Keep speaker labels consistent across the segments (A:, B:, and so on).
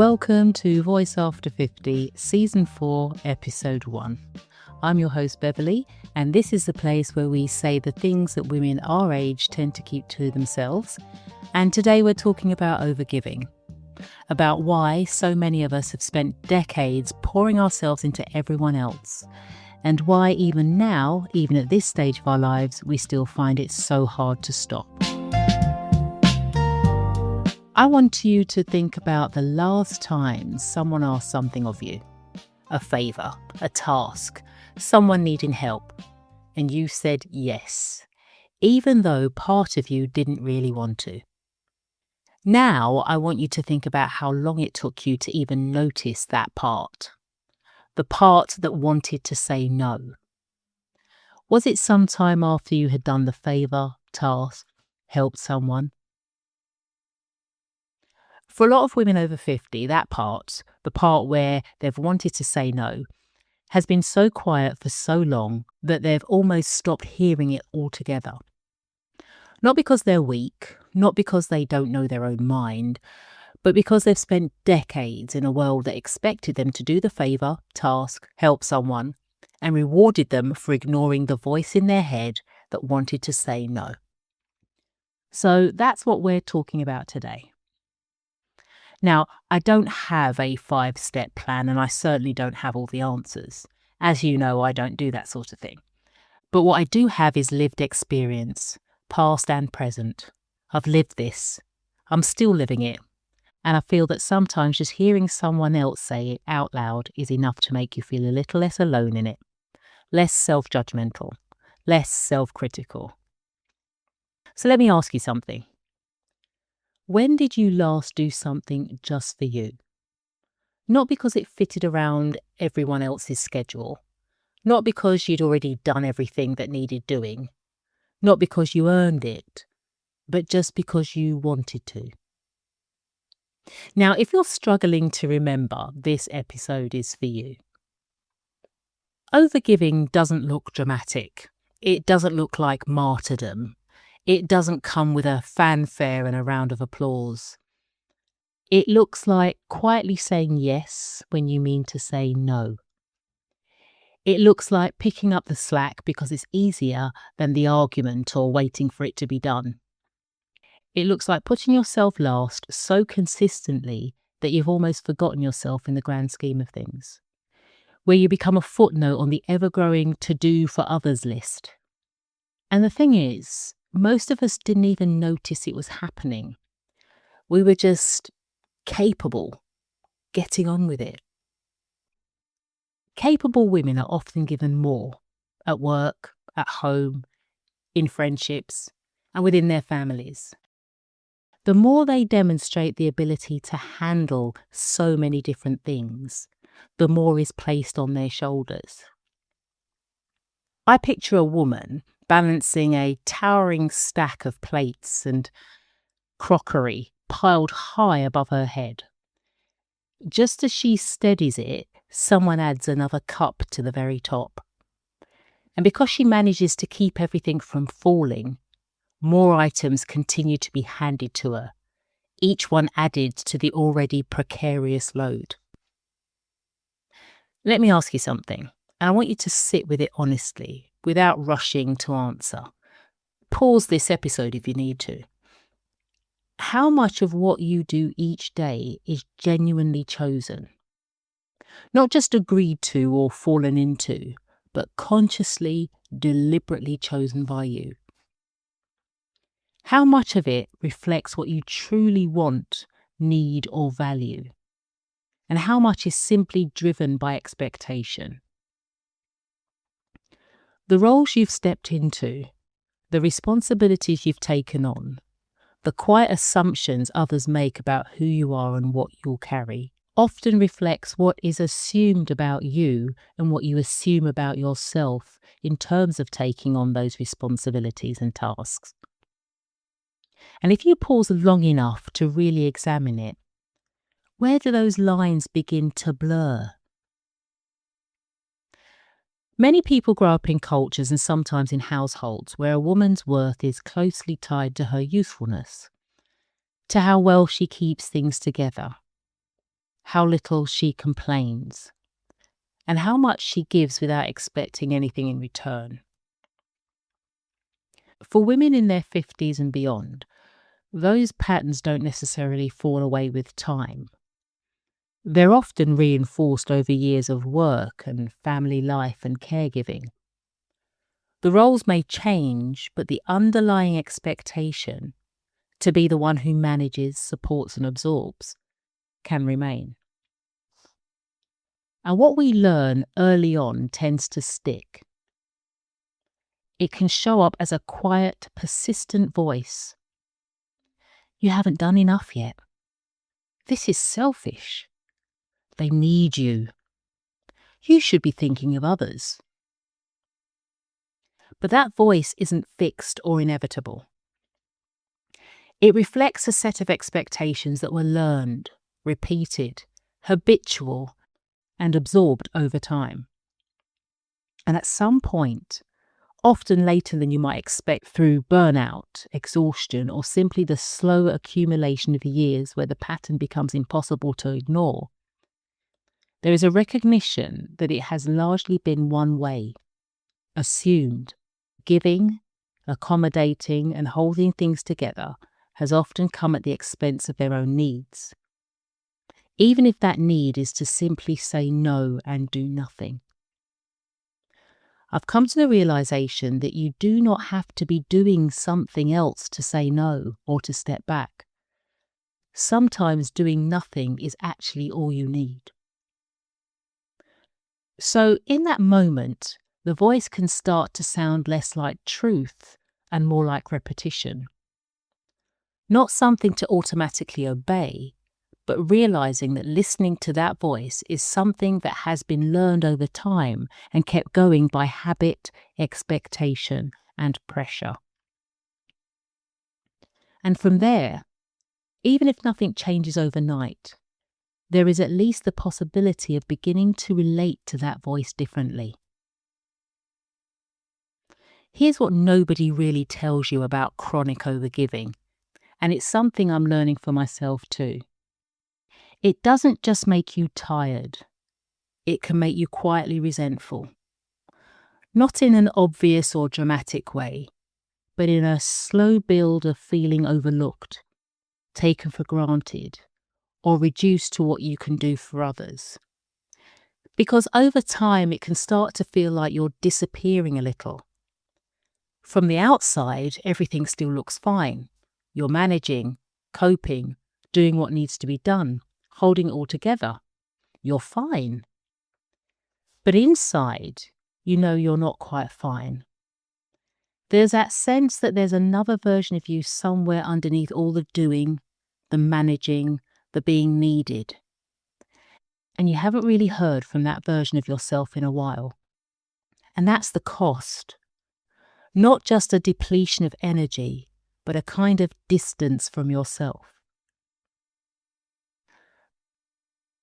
A: Welcome to Voice After 50, Season 4, Episode 1. I'm your host Beverley, and this is the place where we say the things that women our age tend to keep to themselves. And today we're talking about overgiving, about why so many of us have spent decades pouring ourselves into everyone else, and why even now, even at this stage of our lives, we still find it so hard to stop. I want you to think about the last time someone asked something of you, a favour, a task, someone needing help, and you said yes, even though part of you didn't really want to. Now I want you to think about how long it took you to even notice that part, the part that wanted to say no. Was it some time after you had done the favour, task, helped someone? For a lot of women over 50, that part, the part where they've wanted to say no, has been so quiet for so long that they've almost stopped hearing it altogether. Not because they're weak, not because they don't know their own mind, but because they've spent decades in a world that expected them to do the favour, task, help someone, and rewarded them for ignoring the voice in their head that wanted to say no. So that's what we're talking about today. Now, I don't have a 5-step plan, and I certainly don't have all the answers. As you know, I don't do that sort of thing. But what I do have is lived experience, past and present. I've lived this. I'm still living it. And I feel that sometimes just hearing someone else say it out loud is enough to make you feel a little less alone in it, less self-judgmental, less self-critical. So let me ask you something. When did you last do something just for you? Not because it fitted around everyone else's schedule, not because you'd already done everything that needed doing, not because you earned it, but just because you wanted to. Now, if you're struggling to remember, this episode is for you. Overgiving doesn't look dramatic. It doesn't look like martyrdom. It doesn't come with a fanfare and a round of applause. It looks like quietly saying yes when you mean to say no. It looks like picking up the slack because it's easier than the argument or waiting for it to be done. It looks like putting yourself last so consistently that you've almost forgotten yourself in the grand scheme of things, where you become a footnote on the ever-growing to-do for others list. And the thing is, most of us didn't even notice it was happening. We were just capable, getting on with it. Capable women are often given more at work, at home, in friendships, and within their families. The more they demonstrate the ability to handle so many different things, the more is placed on their shoulders. I picture a woman balancing a towering stack of plates and crockery piled high above her head. Just as she steadies it, someone adds another cup to the very top. And because she manages to keep everything from falling, more items continue to be handed to her, each one added to the already precarious load. Let me ask you something, and I want you to sit with it honestly, without rushing to answer. Pause this episode if you need to. How much of what you do each day is genuinely chosen? Not just agreed to or fallen into, but consciously, deliberately chosen by you. How much of it reflects what you truly want, need, or value? And how much is simply driven by expectation? The roles you've stepped into, the responsibilities you've taken on, the quiet assumptions others make about who you are and what you'll carry, often reflects what is assumed about you and what you assume about yourself in terms of taking on those responsibilities and tasks. And if you pause long enough to really examine it, where do those lines begin to blur? Many people grow up in cultures and sometimes in households where a woman's worth is closely tied to her usefulness, to how well she keeps things together, how little she complains, and how much she gives without expecting anything in return. For women in their 50s and beyond, those patterns don't necessarily fall away with time. They're often reinforced over years of work and family life and caregiving. The roles may change, but the underlying expectation to be the one who manages, supports, and absorbs can remain. And what we learn early on tends to stick. It can show up as a quiet, persistent voice. You haven't done enough yet. This is selfish. They need you. You should be thinking of others. But that voice isn't fixed or inevitable. It reflects a set of expectations that were learned, repeated, habitual, and absorbed over time. And at some point, often later than you might expect through burnout, exhaustion, or simply the slow accumulation of years where the pattern becomes impossible to ignore, there is a recognition that it has largely been one way, assumed. Giving, accommodating, and holding things together has often come at the expense of their own needs, even if that need is to simply say no and do nothing. I've come to the realization that you do not have to be doing something else to say no or to step back. Sometimes doing nothing is actually all you need. So in that moment, the voice can start to sound less like truth and more like repetition. Not something to automatically obey, but realizing that listening to that voice is something that has been learned over time and kept going by habit, expectation, and pressure. And from there, even if nothing changes overnight, there is at least the possibility of beginning to relate to that voice differently. Here's what nobody really tells you about chronic overgiving, and it's something I'm learning for myself too. It doesn't just make you tired, it can make you quietly resentful. Not in an obvious or dramatic way, but in a slow build of feeling overlooked, taken for granted, or reduced to what you can do for others. Because over time it can start to feel like you're disappearing a little. From the outside, everything still looks fine. You're managing, coping, doing what needs to be done, holding it all together. You're fine. But inside, you know you're not quite fine. There's that sense that there's another version of you somewhere underneath all the doing, the managing, the being needed. And you haven't really heard from that version of yourself in a while. And that's the cost. Not just a depletion of energy, but a kind of distance from yourself.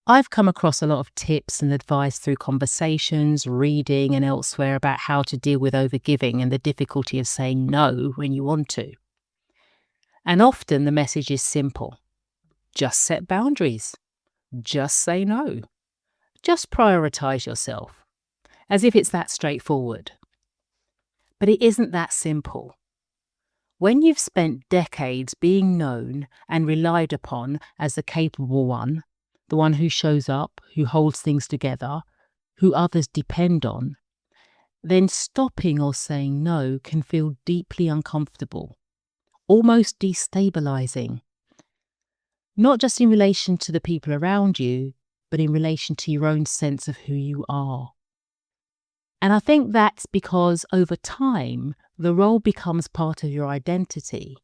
A: I've come across a lot of tips and advice through conversations, reading, and elsewhere about how to deal with overgiving and the difficulty of saying no when you want to. And often the message is simple. Just set boundaries. Just say no. Just prioritize yourself. As if it's that straightforward. But it isn't that simple. When you've spent decades being known and relied upon as the capable one, the one who shows up, who holds things together, who others depend on, then stopping or saying no can feel deeply uncomfortable, almost destabilizing. Not just in relation to the people around you, but in relation to your own sense of who you are. And I think that's because over time, the role becomes part of your identity.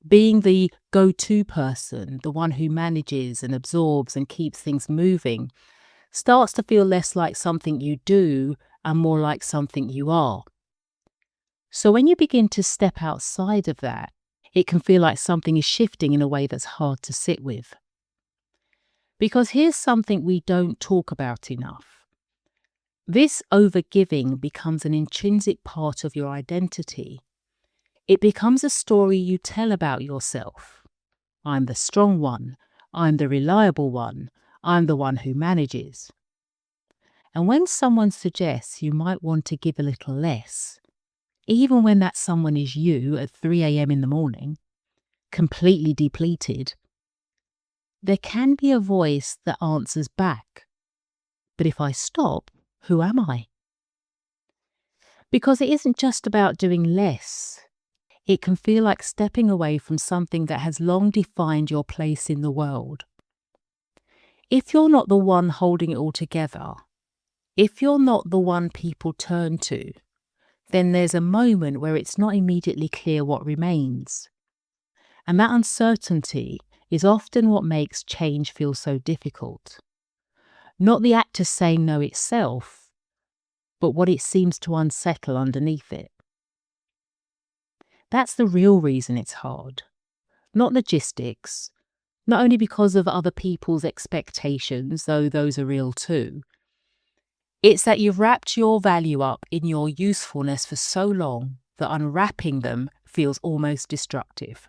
A: Being the go-to person, the one who manages and absorbs and keeps things moving, starts to feel less like something you do and more like something you are. So when you begin to step outside of that, it can feel like something is shifting in a way that's hard to sit with. Because here's something we don't talk about enough. This overgiving becomes an intrinsic part of your identity. It becomes a story you tell about yourself. I'm the strong one. I'm the reliable one. I'm the one who manages. And when someone suggests you might want to give a little less, even when that someone is you at 3 a.m. in the morning, completely depleted, there can be a voice that answers back. But if I stop, who am I? Because it isn't just about doing less. It can feel like stepping away from something that has long defined your place in the world. If you're not the one holding it all together, if you're not the one people turn to, then there's a moment where it's not immediately clear what remains. And that uncertainty is often what makes change feel so difficult. Not the act of saying no itself, but what it seems to unsettle underneath it. That's the real reason it's hard. Not logistics, not only because of other people's expectations, though those are real too. It's that you've wrapped your value up in your usefulness for so long that unwrapping them feels almost destructive.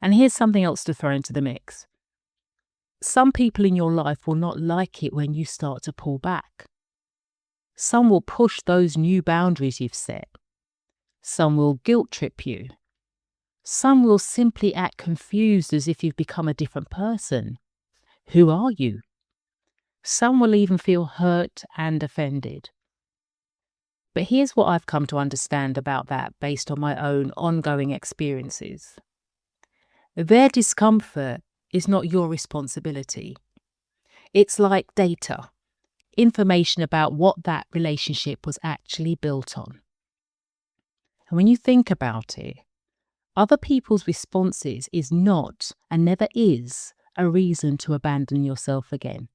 A: And here's something else to throw into the mix. Some people in your life will not like it when you start to pull back. Some will push those new boundaries you've set. Some will guilt trip you. Some will simply act confused as if you've become a different person. Who are you? Some will even feel hurt and offended. But here's what I've come to understand about that based on my own ongoing experiences. Their discomfort is not your responsibility. It's like data, information about what that relationship was actually built on. And when you think about it, other people's responses is not and never is a reason to abandon yourself again.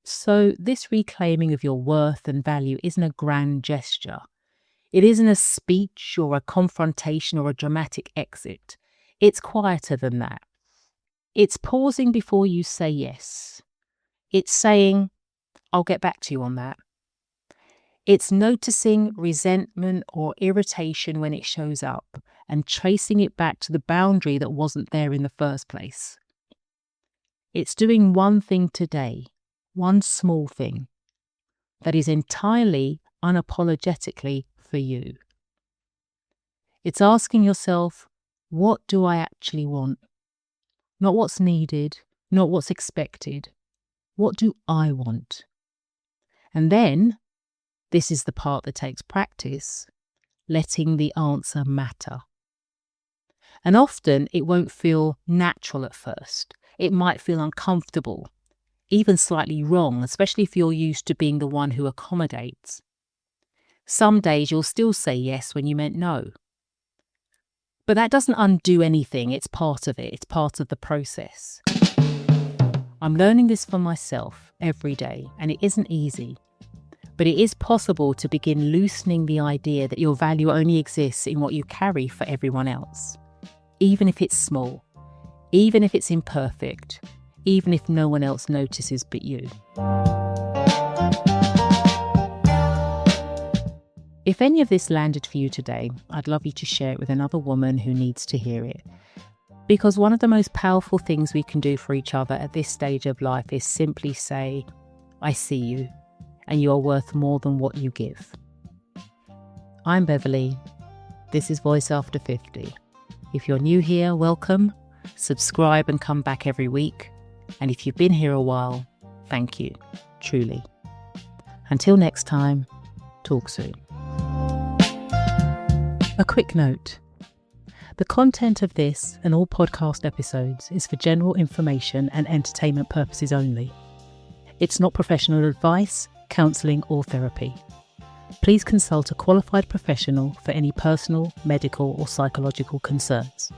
A: So this reclaiming of your worth and value isn't a grand gesture. It isn't a speech or a confrontation or a dramatic exit. It's quieter than that. It's pausing before you say yes. It's saying, I'll get back to you on that. It's noticing resentment or irritation when it shows up and tracing it back to the boundary that wasn't there in the first place. It's doing one thing today, one small thing, that is entirely, unapologetically for you. It's asking yourself, what do I actually want? Not what's needed, not what's expected. What do I want? And then, this is the part that takes practice, letting the answer matter. And often it won't feel natural at first. It might feel uncomfortable, even slightly wrong, especially if you're used to being the one who accommodates. Some days you'll still say yes when you meant no. But that doesn't undo anything. It's part of it. It's part of the process. I'm learning this for myself every day, and it isn't easy. But it is possible to begin loosening the idea that your value only exists in what you carry for everyone else. Even if it's small, even if it's imperfect, even if no one else notices but you. If any of this landed for you today, I'd love you to share it with another woman who needs to hear it. Because one of the most powerful things we can do for each other at this stage of life is simply say, I see you, and you are worth more than what you give. I'm Beverley. This is Voice After 50. If you're new here, welcome. Subscribe and come back every week. And if you've been here a while, thank you, truly. Until next time, talk soon. A quick note. The content of this and all podcast episodes is for general information and entertainment purposes only. It's not professional advice, counselling or therapy. Please consult a qualified professional for any personal, medical or psychological concerns.